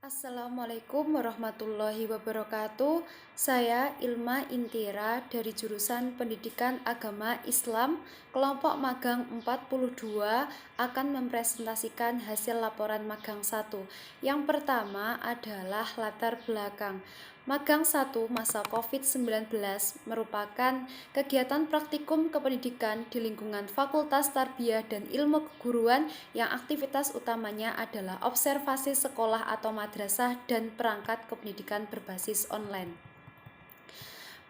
Assalamualaikum warahmatullahi wabarakatuh. Saya Ilma Intira dari jurusan Pendidikan Agama Islam, kelompok magang 42 akan mempresentasikan hasil laporan magang 1. Yang pertama adalah latar belakang. Magang 1 masa COVID-19 merupakan kegiatan praktikum kependidikan di lingkungan Fakultas Tarbiyah dan Ilmu Keguruan yang aktivitas utamanya adalah observasi sekolah atau madrasah dan perangkat kependidikan berbasis online.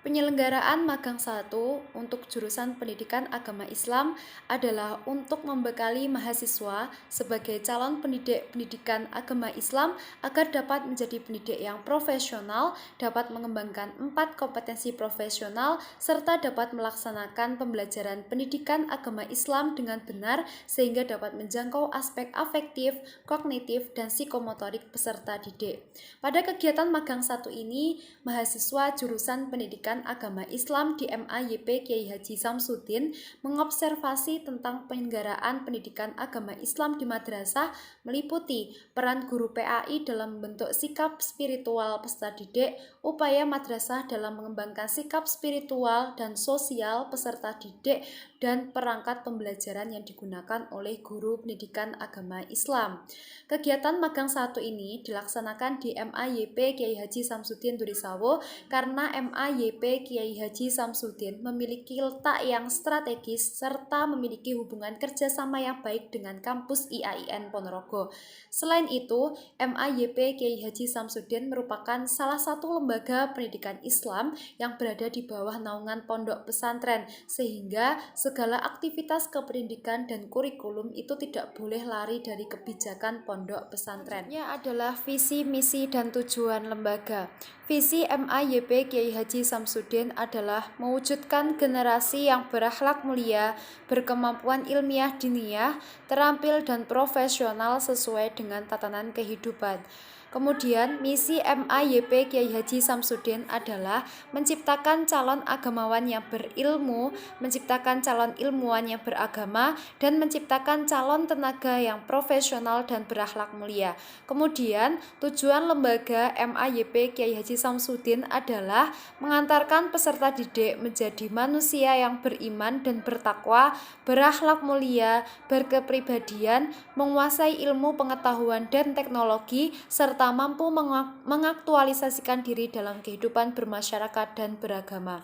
Penyelenggaraan magang 1 untuk jurusan Pendidikan Agama Islam adalah untuk membekali mahasiswa sebagai calon pendidik pendidikan agama Islam agar dapat menjadi pendidik yang profesional, dapat mengembangkan 4 kompetensi profesional, serta dapat melaksanakan pembelajaran pendidikan agama Islam dengan benar sehingga dapat menjangkau aspek afektif, kognitif, dan psikomotorik peserta didik. Pada kegiatan magang 1 ini, mahasiswa jurusan Pendidikan Agama Islam di MAYP Kiai Haji Samsudin mengobservasi tentang penyelenggaraan pendidikan agama Islam di madrasah meliputi peran guru PAI dalam membentuk sikap spiritual peserta didik, upaya madrasah dalam mengembangkan sikap spiritual dan sosial peserta didik, dan perangkat pembelajaran yang digunakan oleh guru pendidikan agama Islam. Kegiatan magang 1 ini dilaksanakan di MAYP Kiai Haji Samsudin Turisawo karena MAYP Kiai Haji Samsudin memiliki letak yang strategis serta memiliki hubungan kerjasama yang baik dengan kampus IAIN Ponorogo. Selain itu, MAYP Kiai Haji Samsudin merupakan salah satu lembaga pendidikan Islam yang berada di bawah naungan pondok pesantren, sehingga segala aktivitas kependidikan dan kurikulum itu tidak boleh lari dari kebijakan pondok pesantren. Selanjutnya adalah visi, misi, dan tujuan lembaga. Visi MAYP Kiai Haji Samsudin adalah mewujudkan generasi yang berakhlak mulia, berkemampuan ilmiah diniyah, terampil dan profesional sesuai dengan tatanan kehidupan. Kemudian misi MAYP Kiai Haji Samsudin adalah menciptakan calon agamawan yang berilmu, menciptakan calon ilmuwan yang beragama, dan menciptakan calon tenaga yang profesional dan berakhlak mulia. Kemudian tujuan lembaga MAYP Kiai Haji Samsudin adalah mengantarkan peserta didik menjadi manusia yang beriman dan bertakwa, berakhlak mulia, berkepribadian, menguasai ilmu pengetahuan dan teknologi, serta mampu mengaktualisasikan diri dalam kehidupan bermasyarakat dan beragama.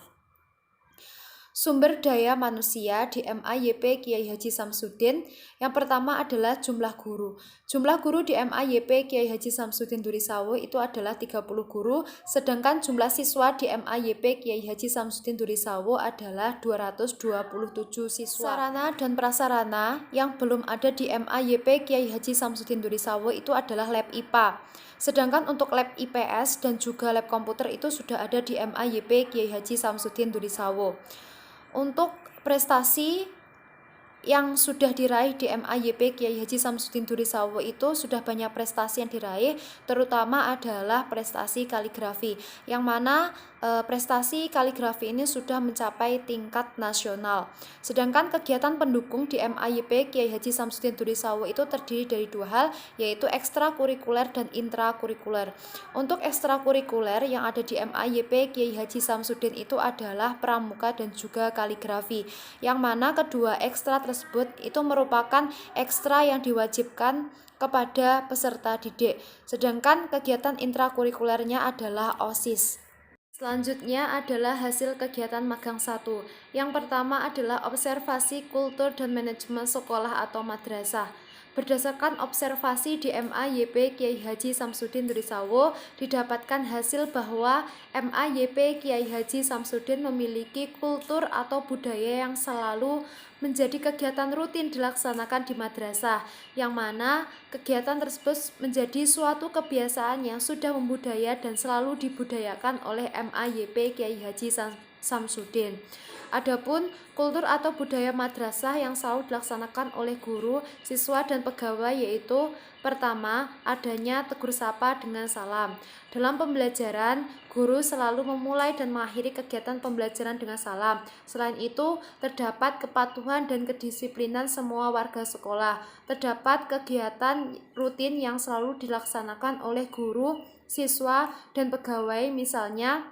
Sumber daya manusia di MAYP Kiai Haji Samsudin. Yang pertama adalah jumlah guru. Jumlah guru di MAYP Kiai Haji Samsudin Turisawo itu adalah 30 guru, sedangkan jumlah siswa di MAYP Kiai Haji Samsudin Turisawo adalah 227 siswa. Sarana dan prasarana yang belum ada di MAYP Kiai Haji Samsudin Turisawo itu adalah lab IPA. Sedangkan untuk lab IPS dan juga lab komputer itu sudah ada di MAYP Kiai Haji Samsudin Turisawo. Untuk prestasi yang sudah diraih di MAYP Kiai Haji Samsudin Turisawo itu sudah banyak prestasi yang diraih, terutama adalah prestasi kaligrafi, yang mana prestasi kaligrafi ini sudah mencapai tingkat nasional. Sedangkan kegiatan pendukung di MAYP Kiai Haji Samsudin Turisawo itu terdiri dari 2 hal, yaitu ekstrakurikuler dan intrakurikuler. Untuk ekstrakurikuler yang ada di MAYP Kiai Haji Samsudin itu adalah pramuka dan juga kaligrafi, yang mana kedua ekstra tersebut itu merupakan ekstra yang diwajibkan kepada peserta didik. Sedangkan kegiatan intrakurikulernya adalah OSIS. Selanjutnya adalah hasil kegiatan magang 1. Yang pertama adalah observasi kultur dan manajemen sekolah atau madrasah. Berdasarkan observasi di MAYP Kiai Haji Samsudin Turisawo, didapatkan hasil bahwa MAYP Kiai Haji Samsudin memiliki kultur atau budaya yang selalu menjadi kegiatan rutin dilaksanakan di madrasah, yang mana kegiatan tersebut menjadi suatu kebiasaan yang sudah membudaya dan selalu dibudayakan oleh MAYP Kiai Haji Samsudin. Adapun kultur atau budaya madrasah yang selalu dilaksanakan oleh guru, siswa, dan pegawai yaitu pertama, adanya tegur sapa dengan salam. Dalam pembelajaran, guru selalu memulai dan mengakhiri kegiatan pembelajaran dengan salam. Selain itu, terdapat kepatuhan dan kedisiplinan semua warga sekolah. Terdapat kegiatan rutin yang selalu dilaksanakan oleh guru, siswa, dan pegawai, misalnya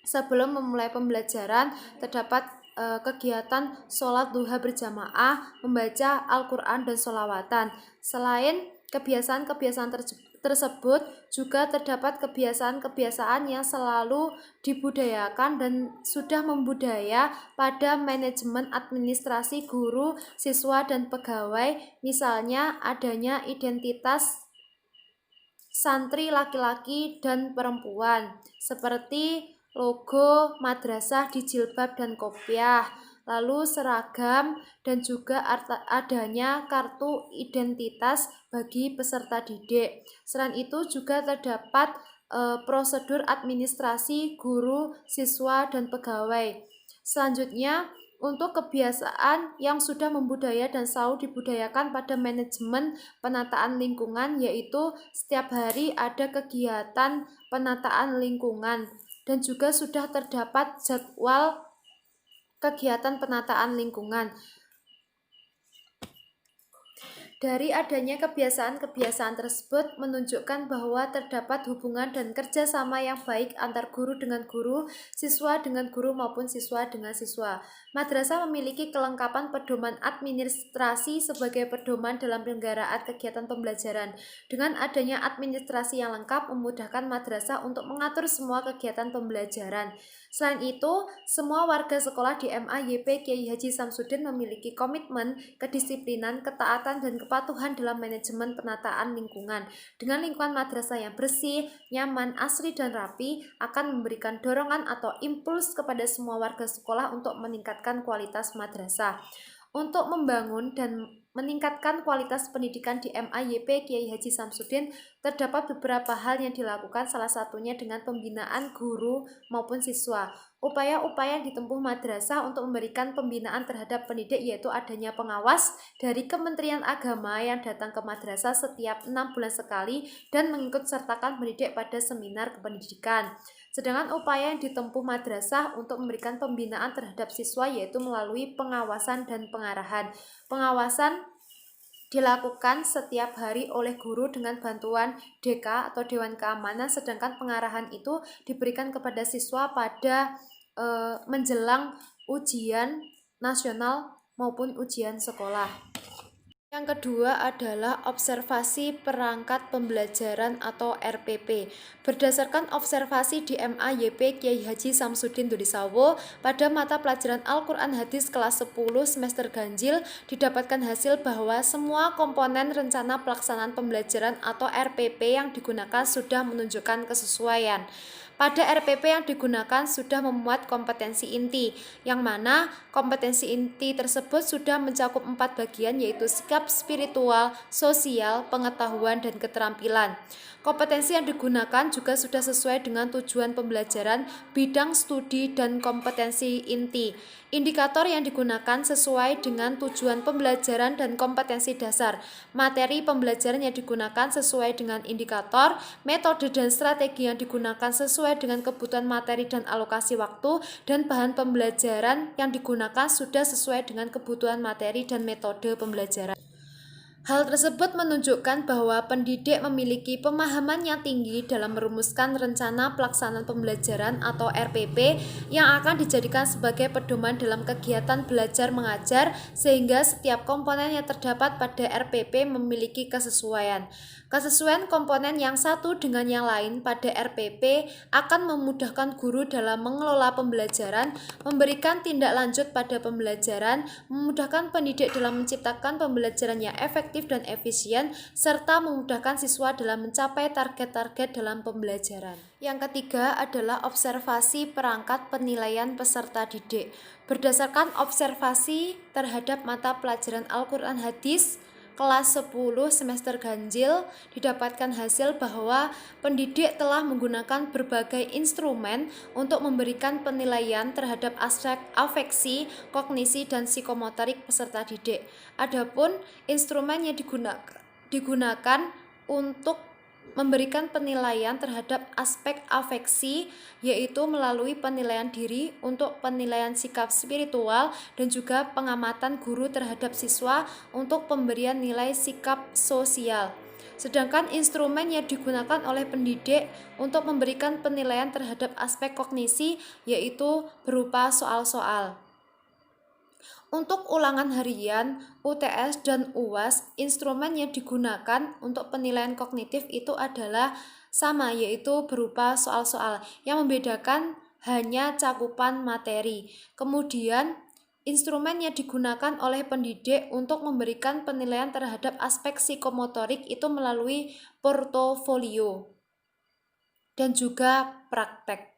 sebelum memulai pembelajaran, terdapat kegiatan sholat duha berjamaah, membaca Al-Quran, dan sholawatan. Selain kebiasaan-kebiasaan tersebut, juga terdapat kebiasaan-kebiasaan yang selalu dibudayakan dan sudah membudaya pada manajemen administrasi guru, siswa, dan pegawai, misalnya adanya identitas santri laki-laki dan perempuan, seperti logo madrasah di jilbab dan kopiah, lalu seragam, dan juga adanya kartu identitas bagi peserta didik. Selain itu juga terdapat prosedur administrasi guru, siswa, dan pegawai. Selanjutnya, untuk kebiasaan yang sudah membudaya dan selalu dibudayakan pada manajemen penataan lingkungan, yaitu setiap hari ada kegiatan penataan lingkungan dan juga sudah terdapat jadwal kegiatan penataan lingkungan. Dari adanya kebiasaan-kebiasaan tersebut menunjukkan bahwa terdapat hubungan dan kerjasama yang baik antar guru dengan guru, siswa dengan guru, maupun siswa dengan siswa. Madrasah memiliki kelengkapan pedoman administrasi sebagai pedoman dalam penyelenggaraan kegiatan pembelajaran. Dengan adanya administrasi yang lengkap memudahkan madrasah untuk mengatur semua kegiatan pembelajaran. Selain itu, semua warga sekolah di MAYP Kiai Haji Samsudin memiliki komitmen, kedisiplinan, ketaatan, dan kepatuhan dalam manajemen penataan lingkungan. Dengan lingkungan madrasah yang bersih, nyaman, asri, dan rapi akan memberikan dorongan atau impuls kepada semua warga sekolah untuk meningkatkan kualitas madrasah. Untuk membangun dan meningkatkan kualitas pendidikan di MAYP Kiai Haji Samsudin, terdapat beberapa hal yang dilakukan, salah satunya dengan pembinaan guru maupun siswa. Upaya-upaya yang ditempuh madrasah untuk memberikan pembinaan terhadap pendidik yaitu adanya pengawas dari Kementerian Agama yang datang ke madrasah setiap 6 bulan sekali dan mengikut sertakan pendidik pada seminar kependidikan. Sedangkan upaya yang ditempuh madrasah untuk memberikan pembinaan terhadap siswa yaitu melalui pengawasan dan pengarahan. Pengawasan dilakukan setiap hari oleh guru dengan bantuan DK atau Dewan Keamanan, sedangkan pengarahan itu diberikan kepada siswa pada menjelang ujian nasional maupun ujian sekolah. Yang kedua adalah observasi perangkat pembelajaran atau RPP. Berdasarkan observasi di MAYP Kiai Haji Samsudin Dudisawo, pada mata pelajaran Al-Quran Hadis kelas 10 semester ganjil didapatkan hasil bahwa semua komponen rencana pelaksanaan pembelajaran atau RPP yang digunakan sudah menunjukkan kesesuaian. Pada RPP yang digunakan sudah memuat kompetensi inti, yang mana kompetensi inti tersebut sudah mencakup 4 bagian yaitu sikap spiritual, sosial, pengetahuan, dan keterampilan. Kompetensi yang digunakan juga sudah sesuai dengan tujuan pembelajaran, bidang studi, dan kompetensi inti. Indikator yang digunakan sesuai dengan tujuan pembelajaran dan kompetensi dasar. Materi pembelajaran yang digunakan sesuai dengan indikator, metode dan strategi yang digunakan sesuai dengan kebutuhan materi dan alokasi waktu, dan bahan pembelajaran yang digunakan sudah sesuai dengan kebutuhan materi dan metode pembelajaran. Hal tersebut menunjukkan bahwa pendidik memiliki pemahaman yang tinggi dalam merumuskan rencana pelaksanaan pembelajaran atau RPP yang akan dijadikan sebagai pedoman dalam kegiatan belajar mengajar, sehingga setiap komponen yang terdapat pada RPP memiliki kesesuaian. Kesesuaian komponen yang satu dengan yang lain pada RPP akan memudahkan guru dalam mengelola pembelajaran, memberikan tindak lanjut pada pembelajaran, memudahkan pendidik dalam menciptakan pembelajaran yang efektif dan efisien, serta memudahkan siswa dalam mencapai target-target dalam pembelajaran. Yang ketiga adalah observasi perangkat penilaian peserta didik. Berdasarkan observasi terhadap mata pelajaran Al-Quran Hadis kelas 10 semester ganjil didapatkan hasil bahwa pendidik telah menggunakan berbagai instrumen untuk memberikan penilaian terhadap aspek afeksi, kognisi, dan psikomotorik peserta didik. Adapun instrumen yang digunakan untuk memberikan penilaian terhadap aspek afeksi yaitu melalui penilaian diri untuk penilaian sikap spiritual dan juga pengamatan guru terhadap siswa untuk pemberian nilai sikap sosial. Sedangkan instrumen yang digunakan oleh pendidik untuk memberikan penilaian terhadap aspek kognisi yaitu berupa soal-soal. Untuk ulangan harian, UTS, dan UAS, instrumen yang digunakan untuk penilaian kognitif itu adalah sama, yaitu berupa soal-soal. Yang membedakan hanya cakupan materi. Kemudian, instrumen yang digunakan oleh pendidik untuk memberikan penilaian terhadap aspek psikomotorik itu melalui portofolio dan juga praktek.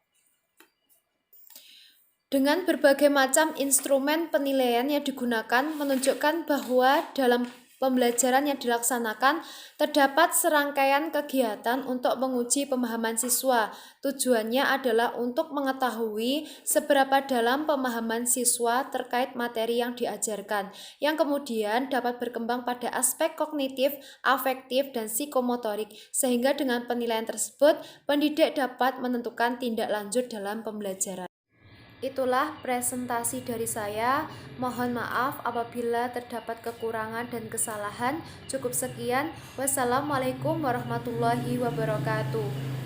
Dengan berbagai macam instrumen penilaian yang digunakan menunjukkan bahwa dalam pembelajaran yang dilaksanakan terdapat serangkaian kegiatan untuk menguji pemahaman siswa. Tujuannya adalah untuk mengetahui seberapa dalam pemahaman siswa terkait materi yang diajarkan, yang kemudian dapat berkembang pada aspek kognitif, afektif, dan psikomotorik, sehingga dengan penilaian tersebut pendidik dapat menentukan tindak lanjut dalam pembelajaran. Itulah presentasi dari saya. Mohon maaf apabila terdapat kekurangan dan kesalahan. Cukup sekian. Wassalamualaikum warahmatullahi wabarakatuh.